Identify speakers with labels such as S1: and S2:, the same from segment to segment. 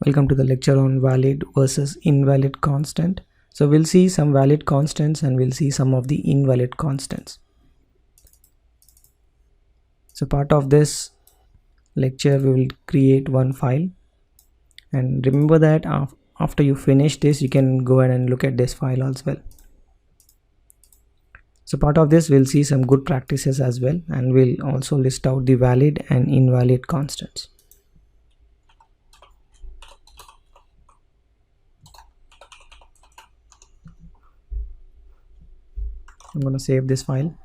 S1: Welcome to the lecture on valid versus invalid constant. So we'll see some valid constants and we'll see some of the invalid constants. So part of this lecture we will create one file, and remember that after you finish this you can go ahead and look at this file as well. So part of this we'll see some good practices as well, and we'll also list out the valid and invalid constants. I'm going to save this file.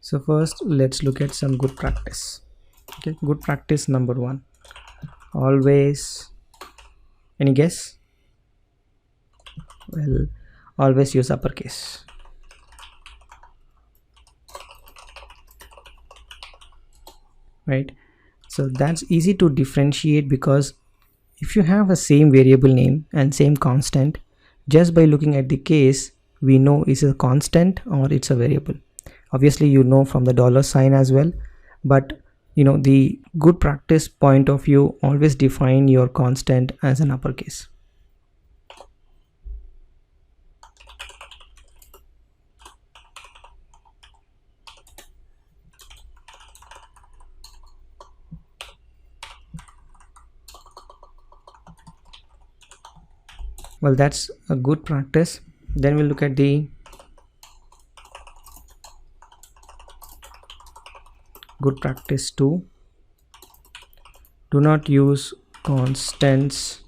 S1: So first let's look at some good practice. Okay, good practice number 1. Always, any guess? Well, always use uppercase. Right? So that's easy to differentiate, because if you have a same variable name and same constant, just by looking at the case we know is a constant or it's a variable. Obviously you know from the dollar sign as well, but you know, the good practice point of view, always define your constant as an uppercase. Well, that's a good practice. Then we'll look at the good practice 2. Do not use constants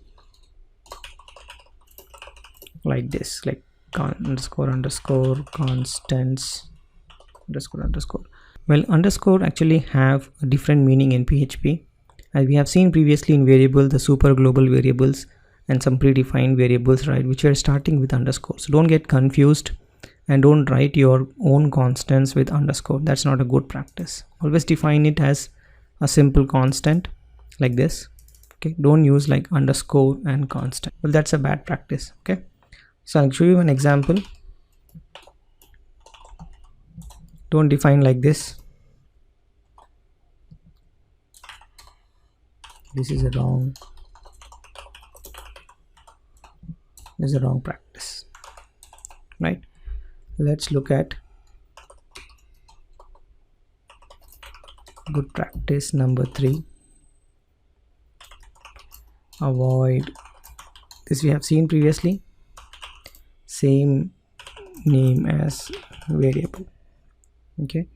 S1: like this, like underscore underscore constants underscore underscore. Well, underscore actually have a different meaning in PHP, as we have seen previously in variable, the super global variables and some predefined variables, right, which are starting with underscore. So don't get confused and don't write your own constants with underscore. That's not a good practice. Always define it as a simple constant like this. Okay, don't use like underscore and constant. Well, that's a bad practice. Okay, so I'll show you an example. Don't define like this. This is a wrong practice, right? Let's look at good practice number 3. Avoid this. We have seen previously, same name as variable. Okay,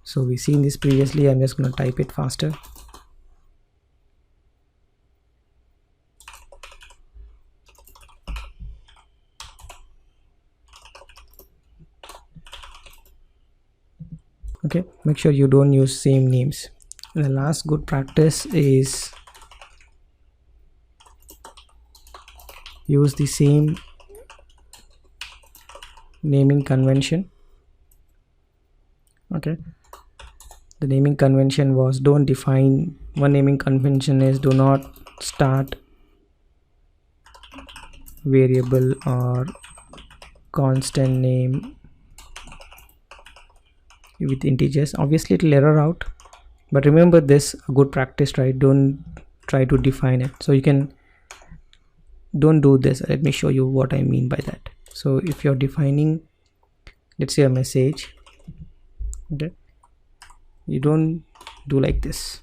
S1: so we've seen this previously. I'm just going to type it faster. Okay, make sure you don't use same names. And the last good practice is use the same naming convention. Okay, the naming convention was, don't define, one naming convention is do not start variable or constant name with integers. Obviously it will error out, but remember this, a good practice, right? Don't try to define it. So you can, don't do this. Let me show you what I mean by that. So if you're defining, let's say, a message, okay, you don't do like this.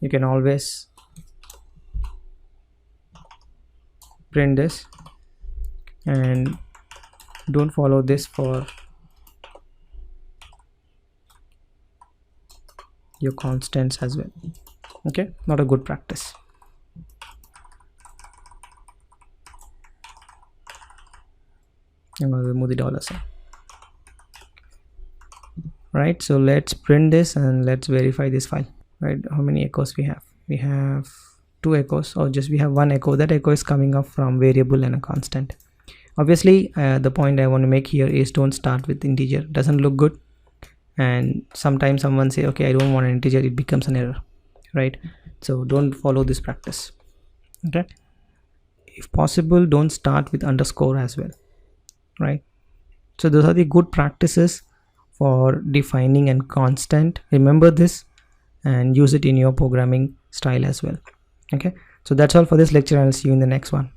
S1: You can always print this, and don't follow this for your constants as well. Okay, not a good practice. I'm going to remove the dollar sign. Right, so let's print this and let's verify this file. Right, how many echoes we have? We have 2 echoes, or just we have 1 echo. That echo is coming up from variable and a constant. Obviously the point I want to make here is, don't start with integer. Doesn't look good, and sometimes someone say, okay, I don't want an integer, it becomes an error, right? So don't follow this practice. Okay, if possible, don't start with underscore as well, right? So those are the good practices for defining and constant. Remember this and use it in your programming style as well. Okay, so that's all for this lecture. I'll see you in the next one.